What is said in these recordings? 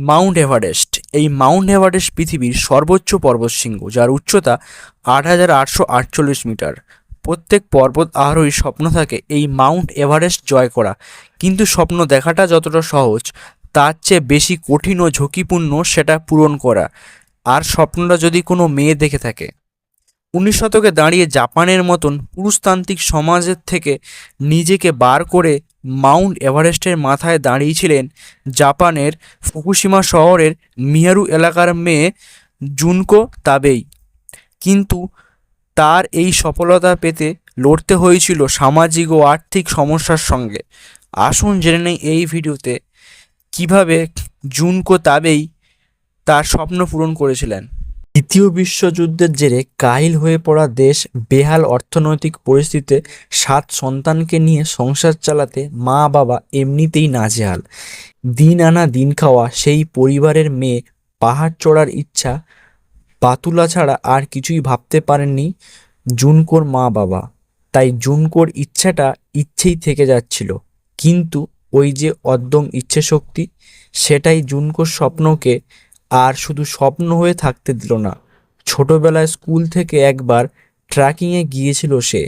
Mount Everest. এই Mount Everest পৃথিবীর সর্বোচ্চ পর্বতশৃঙ্গ, যার উচ্চতা 8,848 মিটার। প্রত্যেক পর্বত আরোহীর স্বপ্ন থাকে এই মাউন্ট এভারেস্ট জয় করা, কিন্তু স্বপ্ন দেখাটা যতটা সহজ, তার চেয়ে বেশি কঠিন ও ঝুঁকিপূর্ণ সেটা পূরণ করা। আর স্বপ্নটা যদি কোনো মেয়ে দেখে থাকে। 19 শতকে দাঁড়িয়ে জাপানের মতন পুরুষতান্ত্রিক সমাজের থেকে নিজেকে বার করে মাউন্ট এভারেস্টের মাথায় দাঁড়িয়েছিলেন জাপানের ফুকুশিমা শহরের মিহারু এলাকার মেয়ে জুনকো তাবেই। কিন্তু তার এই সফলতা পেতে লড়তে হয়েছিল সামাজিক ও আর্থিক সমস্যার সঙ্গে। আসুন জেনে নেই এই ভিডিওতে কিভাবে জুনকো তাবেই তার স্বপ্ন পূরণ করেছিলেন। দ্বিতীয় বিশ্বযুদ্ধের জেরে কাহিল হয়ে পড়া দেশ, বেহাল অর্থনৈতিক পরিস্থিতিতে 7 সন্তানকে নিয়ে সংসার চালাতে মা বাবা এমনিতেই নাজেহাল। দিন আনা দিন খাওয়া সেই পরিবারের মেয়ে পাহাড় চড়ার ইচ্ছা পাতুলা ছাড়া আর কিছুই ভাবতে পারেননি জুনকোর মা বাবা। তাই জুনকোর ইচ্ছাটা ইচ্ছেই থেকে যাচ্ছিল, কিন্তু ওই যে অদ্যম ইচ্ছে শক্তি, সেটাই জুনকোর স্বপ্নকে আর শুধু স্বপ্ন হয়ে থাকতে দিল না। ছোটবেলায় স্কুল থেকে একবার ট্রেকিংয়ে গিয়েছিল সে।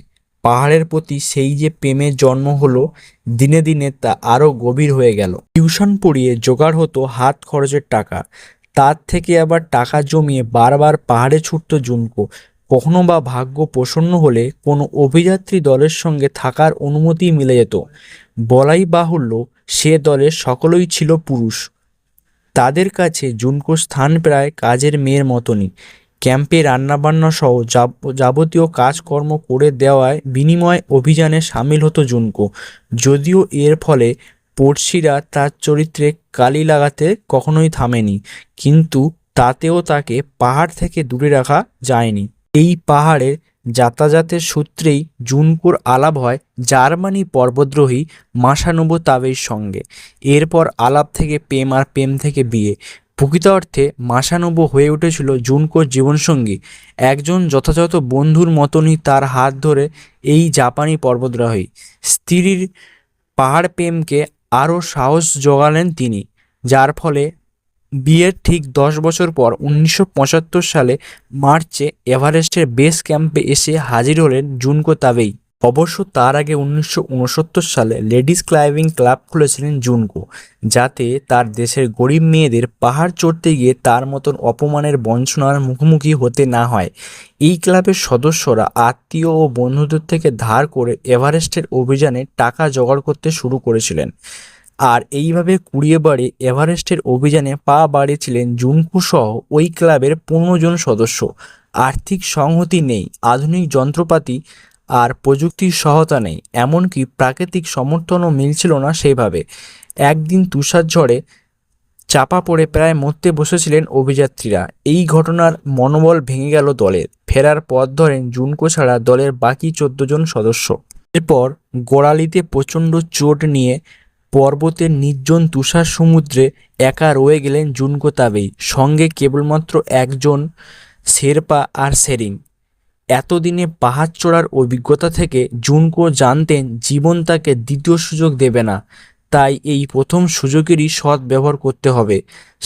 পাহাড়ের প্রতি সেই যে প্রেমের জন্ম হলো, দিনে দিনে তা আরও গভীর হয়ে গেল। টিউশন পড়িয়ে জোগাড় হতো হাত খরচের টাকা, তার থেকে আবার টাকা জমিয়ে বারবার পাহাড়ে ছুটত জুনকো। কখনো বা ভাগ্য প্রসন্ন হলে কোনো অভিযাত্রী দলের সঙ্গে থাকার অনুমতি মিলে যেত। বলাই বাহুল্য, সে দলের সকলেই ছিল পুরুষ। তাদের কাছে জুনকোর স্থান প্রায় কাজের মেয়ের মতনই। ক্যাম্পে রান্নাবান্না সহ যাবতীয় কাজকর্ম করে দেওয়ায় বিনিময়ে অভিযানে সামিল হতো জুনকো। যদিও এর ফলে পড়শিরা তার চরিত্রে কালি লাগাতে কখনোই থামেনি, কিন্তু তাতেও তাকে পাহাড় থেকে দূরে রাখা যায়নি। এই পাহাড়ে যাতায়াতের সূত্রেই জুনকোর আলাপ হয় জার্মানি পর্বতারোহী মাসানোবু তাবেইর সঙ্গে। এরপর আলাপ থেকে প্রেম, আর প্রেম থেকে বিয়ে। প্রকৃত অর্থে মাসানোবু হয়ে উঠেছিল জুনকোর জীবনসঙ্গী, একজন যথাযথ বন্ধুর মতনই তার হাত ধরে এই জাপানি পর্বতারোহী। স্ত্রীর পাহাড় প্রেমকে আরও সাহস জোগালেন তিনি, যার ফলে বিয়ের ঠিক 10 বছর পর 1975 সালে মার্চে এভারেস্টের বেস ক্যাম্পে এসে হাজির হলেন জুনকো তাবেই। অবশ্য তার আগে 1969 সালে লেডিস ক্লাইম্বিং ক্লাব খুলেছিলেন জুনকো, যাতে তার দেশের গরিব মেয়েদের পাহাড় চড়তে গিয়ে তার মতন অপমানের বঞ্চনার মুখোমুখি হতে না হয়। এই ক্লাবের সদস্যরা আত্মীয় ও বন্ধুদের থেকে ধার করে এভারেস্টের অভিযানে টাকা জোগাড় করতে শুরু করেছিলেন। আর এইভাবে কুড়িয়ে বাড়ি এভারেস্টের অভিযানে পা বাড়িয়েছিলেন জুনকো সহ ওই ক্লাবের 15 জন সদস্য। আর্থিক সংহতি নেই, আধুনিক যন্ত্রপাতি আর প্রযুক্তির সহায়তা নেই, এমনকি প্রাকৃতিক সমর্থনও মিলছিল না সেইভাবে। একদিন তুষার ঝড়ে চাপা পড়ে প্রায় মরতে বসেছিলেন অভিযাত্রীরা। এই ঘটনার মনোবল ভেঙে গেল দলের। ফেরার পথ ধরেন জুনকো ছাড়া দলের বাকি 14 জন সদস্য। এরপর গোড়ালিতে প্রচণ্ড চোট নিয়ে পর্বতের নির্জন তুষার সমুদ্রে একা রয়ে গেলেন জুনকো তাবেই, সঙ্গে কেবলমাত্র একজন শেরপা আর সেরিং। এতদিনে পাহাড় চড়ার অভিজ্ঞতা থেকে জুনকো জানতেন জীবন তাকে দ্বিতীয় সুযোগ দেবে না, তাই এই প্রথম সুযোগেরই সৎ ব্যবহার করতে হবে।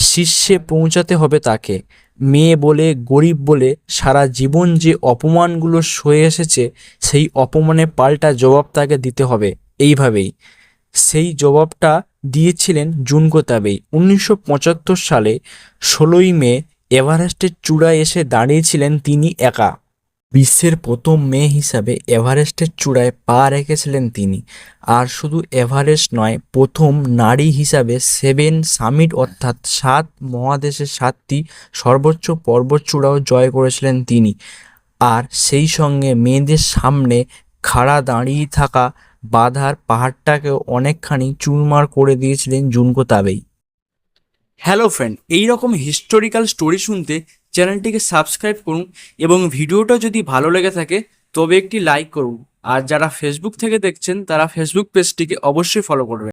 শীর্ষে পৌঁছাতে হবে তাকে। মেয়ে বলে, গরিব বলে সারা জীবন যে অপমানগুলো সয়ে এসেছে, সেই অপমানে পাল্টা জবাব তাকে দিতে হবে। এইভাবেই সেই জবাবটা দিয়েছিলেন জুনকো তাবেই। 1975 সালে 16ই মে এভারেস্টের চূড়ায় এসে দাঁড়িয়েছিলেন তিনি একা। বিশ্বের প্রথম মেয়ে হিসাবে এভারেস্টের চূড়ায় পা রেখেছিলেন তিনি। আর শুধু এভারেস্ট নয়, প্রথম নারী হিসাবে 7 সামিট অর্থাৎ 7 মহাদেশের 7টি সর্বোচ্চ পর্বতচূড়াও জয় করেছিলেন তিনি। আর সেই সঙ্গে মেয়েদের সামনে খাড়া দাঁড়িয়ে থাকা বাধার পাহাড়টাকেও অনেকখানি চুরমার করে দিয়েছিলেন জুনকো তাবেই। হ্যালো ফ্রেন্ড, এই রকম হিস্টোরিক্যাল স্টোরি শুনতে চ্যানেলটিকে সাবস্ক্রাইব করুন এবং ভিডিওটা যদি ভালো লেগে থাকে তবে একটি লাইক করুন। আর যারা ফেসবুক থেকে দেখছেন তারা ফেসবুক পেজটিকে অবশ্যই ফলো করবেন।